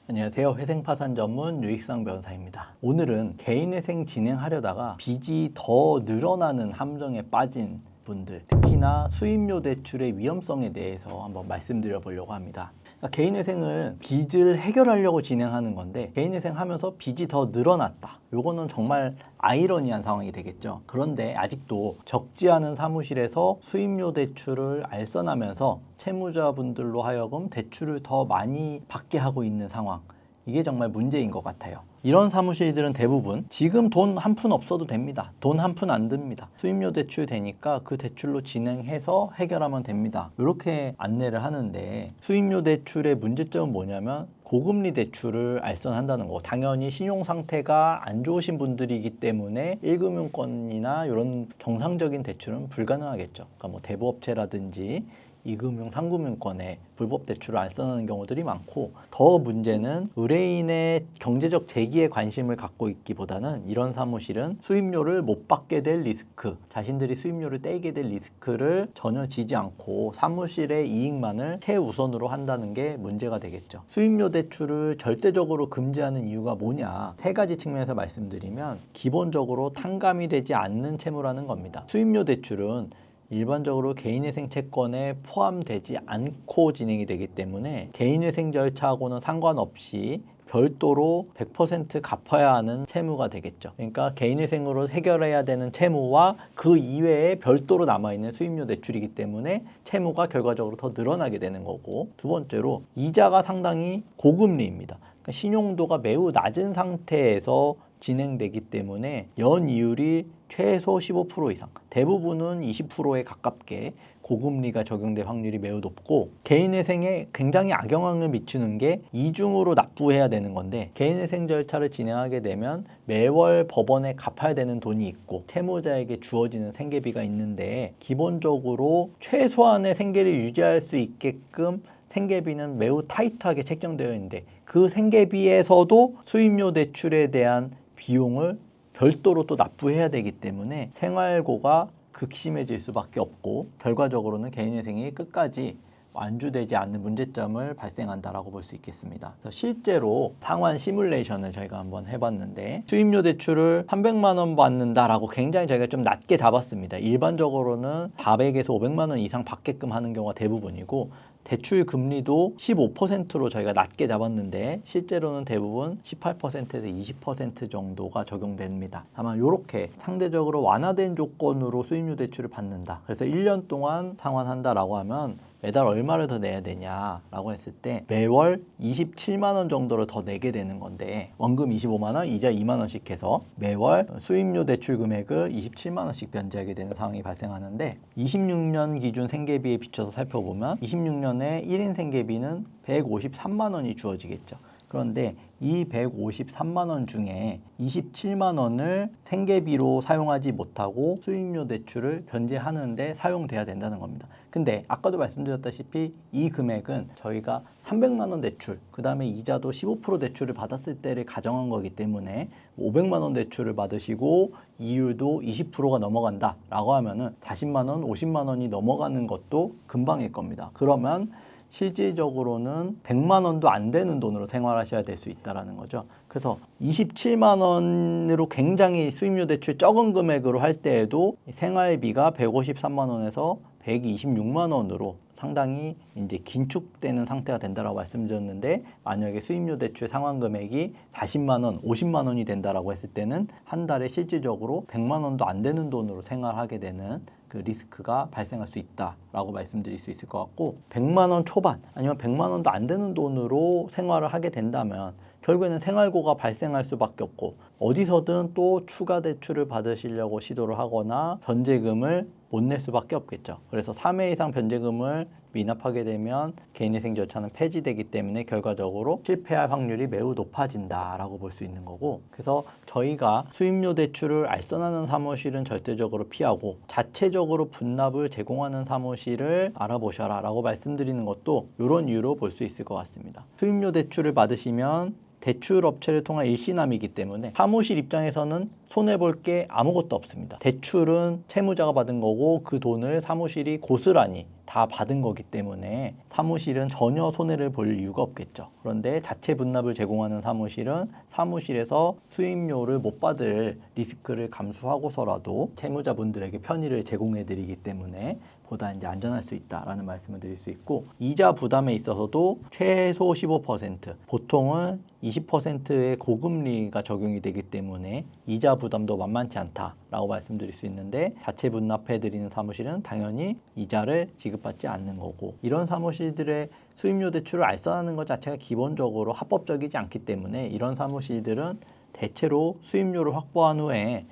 안녕하세요. 회생파산 전문 유익상 변호사입니다. 오늘은 개인회생 진행하려다가 빚이 더 늘어나는 함정에 빠진 분들, 특히나 수임료 대출의 위험성에 대해서 한번 말씀드려 보려고 합니다. 그러니까 개인회생을 빚을 해결하려고 진행하는 건데 개인회생 하면서 빚이 더 늘어났다. 요거는 정말 아이러니한 상황이 되겠죠. 그런데 아직도 적지 않은 사무실에서 수임료 대출을 알선하면서 채무자분들로 하여금 대출을 더 많이 받게 하고 있는 상황. 이게 정말 문제인 것 같아요. 이런 사무실들은 대부분 지금 돈 한 푼 없어도 됩니다. 돈 한 푼 안 듭니다. 수임료 대출 되니까 그 대출로 진행해서 해결하면 됩니다. 이렇게 안내를 하는데 수임료 대출의 문제점은 뭐냐면 고금리 대출을 알선한다는 거. 당연히 신용 상태가 안 좋으신 분들이기 때문에 1금융권이나 이런 정상적인 대출은 불가능하겠죠. 그러니까 뭐 대부업체라든지 2금융, 3금융권에 불법 대출을 알선하는 경우들이 많고, 더 문제는 의뢰인의 경제적 재기에 관심을 갖고 있기보다는 이런 사무실은 수임료를 못 받게 될 리스크, 자신들이 수임료를 떼게 될 리스크를 전혀 지지 않고 사무실의 이익만을 최우선으로 한다는 게 문제가 되겠죠. 수임료 대출을 절대적으로 금지하는 이유가 뭐냐? 세 가지 측면에서 말씀드리면, 기본적으로 탕감이 되지 않는 채무라는 겁니다. 수임료 대출은 일반적으로 개인회생 채권에 포함되지 않고 진행이 되기 때문에 개인회생 절차하고는 상관없이 별도로 100% 갚아야 하는 채무가 되겠죠. 그러니까 개인회생으로 해결해야 되는 채무와 그 이외에 별도로 남아있는 수임료 대출이기 때문에 채무가 결과적으로 더 늘어나게 되는 거고, 두 번째로 이자가 상당히 고금리입니다. 그러니까 신용도가 매우 낮은 상태에서 진행되기 때문에 연이율이 최소 15% 이상, 대부분은 20%에 가깝게 고금리가 적용될 확률이 매우 높고, 개인회생에 굉장히 악영향을 미치는 게 이중으로 납부해야 되는 건데, 개인회생 절차를 진행하게 되면 매월 법원에 갚아야 되는 돈이 있고 채무자에게 주어지는 생계비가 있는데, 기본적으로 최소한의 생계를 유지할 수 있게끔 생계비는 매우 타이트하게 책정되어 있는데, 그 생계비에서도 수임료 대출에 대한 비용을 별도로 또 납부해야 되기 때문에 생활고가 극심해질 수밖에 없고, 결과적으로는 개인회생이 끝까지 완주되지 않는 문제점을 발생한다라고 볼 수 있겠습니다. 그래서 실제로 상환 시뮬레이션을 저희가 한번 해봤는데, 수임료 대출을 300만 원 받는다라고 굉장히 저희가 좀 낮게 잡았습니다. 일반적으로는 400에서 500만 원 이상 받게끔 하는 경우가 대부분이고, 대출 금리도 15%로 저희가 낮게 잡았는데 실제로는 대부분 18%에서 20% 정도가 적용됩니다. 다만 이렇게 상대적으로 완화된 조건으로 수임료 대출을 받는다. 그래서 1년 동안 상환한다라고 하면 매달 얼마를 더 내야 되냐라고 했을 때 매월 27만 원 정도를 더 내게 되는 건데, 원금 25만 원, 이자 2만 원씩 해서 매월 수임료 대출 금액을 27만 원씩 변제하게 되는 상황이 발생하는데, 26년 기준 생계비에 비춰서 살펴보면 26년에 1인 생계비는 153만 원이 주어지겠죠. 그런데 이 153만 원 중에 27만 원을 생계비로 사용하지 못하고 수임료 대출을 변제하는데 사용돼야 된다는 겁니다. 근데 아까도 말씀드렸다시피 이 금액은 저희가 300만 원 대출, 그 다음에 이자도 15% 대출을 받았을 때를 가정한 거기 때문에 500만 원 대출을 받으시고 이율도 20%가 넘어간다 라고 하면은 40만 원, 50만 원이 넘어가는 것도 금방일 겁니다. 그러면 실질적으로는 100만 원도 안 되는 돈으로 생활하셔야 될 수 있다는 거죠. 그래서 27만 원으로 굉장히 수임료 대출 적은 금액으로 할 때에도 생활비가 153만 원에서 126만 원으로 상당히 이제 긴축되는 상태가 된다라고 말씀드렸는데, 만약에 수임료 대출 상환 금액이 40만 원, 50만 원이 된다라고 했을 때는 한 달에 실질적으로 100만 원도 안 되는 돈으로 생활하게 되는 그 리스크가 발생할 수 있다라고 말씀드릴 수 있을 것 같고, 100만 원 초반 아니면 100만 원도 안 되는 돈으로 생활을 하게 된다면 결국에는 생활고가 발생할 수밖에 없고, 어디서든 또 추가 대출을 받으시려고 시도를 하거나 변제금을 못 낼 수밖에 없겠죠. 그래서 3회 이상 변제금을 미납하게 되면 개인회생 절차는 폐지되기 때문에 결과적으로 실패할 확률이 매우 높아진다라고 볼 수 있는 거고, 그래서 저희가 수임료 대출을 알선하는 사무실은 절대적으로 피하고 자체적으로 분납을 제공하는 사무실을 알아보셔라 라고 말씀드리는 것도 이런 이유로 볼 수 있을 것 같습니다. 수임료 대출을 받으시면 대출 업체를 통한 일시납이기 때문에 사무실 입장에서는 손해볼 게 아무것도 없습니다. 대출은 채무자가 받은 거고 그 돈을 사무실이 고스란히 다 받은 거기 때문에 사무실은 전혀 손해를 볼 이유가 없겠죠. 그런데 자체 분납을 제공하는 사무실은 사무실에서 수임료를 못 받을 리스크를 감수하고서라도 채무자분들에게 편의를 제공해 드리기 때문에 보다 이제 안전할 수 있다라는 말씀을 드릴 수 있고, 이자 부담에 있어서도 최소 15%, 보통은 20%의 고금리가 적용이 되기 때문에 이자 부담도 만만치 않다라고 말씀드릴 수 있는데, 자체 분납해 드리는 사무실은 당연히 이자를 지급받지 않는 거고, 이런 사무실들의 수임료 대출을 알선하는 것 자체가 기본적으로 합법적이지 않기 때문에 이런 사무실들은 대체로 수임료를 확보한 후에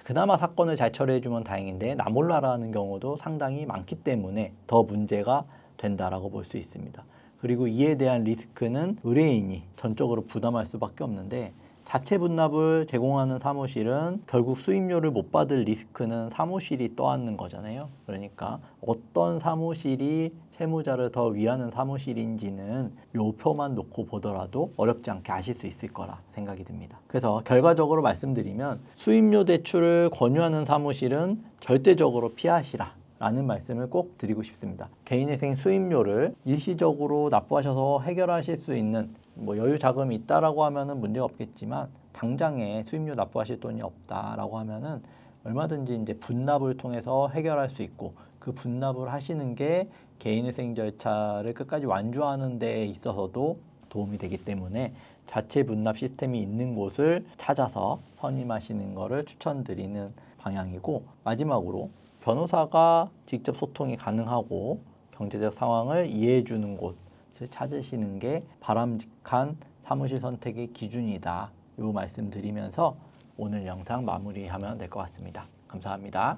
그나마 사건을 잘 처리해주면 다행인데 나몰라라는 경우도 상당히 많기 때문에 더 문제가 된다라고 볼 수 있습니다. 그리고 이에 대한 리스크는 의뢰인이 전적으로 부담할 수밖에 없는데, 자체 분납을 제공하는 사무실은 결국 수임료를 못 받을 리스크는 사무실이 떠안는 거잖아요. 그러니까 어떤 사무실이 채무자를 더 위하는 사무실인지는 묘표만 놓고 보더라도 어렵지 않게 아실 수 있을 거라 생각이 듭니다. 그래서 결과적으로 말씀드리면 수임료 대출을 권유하는 사무실은 절대적으로 피하시라 라는 말씀을 꼭 드리고 싶습니다. 개인회생 수임료를 일시적으로 납부하셔서 해결하실 수 있는 여유 자금이 있다라고 하면은 문제가 없겠지만, 당장에 수임료 납부하실 돈이 없다라고 하면은 얼마든지 이제 분납을 통해서 해결할 수 있고, 그 분납을 하시는 게 개인회생 절차를 끝까지 완주하는 데 있어서도 도움이 되기 때문에 자체 분납 시스템이 있는 곳을 찾아서 선임하시는 것을 추천드리는 방향이고, 마지막으로 변호사가 직접 소통이 가능하고 경제적 상황을 이해해 주는 곳을 찾으시는 게 바람직한 사무실 선택의 기준이다. 이 말씀 드리면서 오늘 영상 마무리하면 될 것 같습니다. 감사합니다.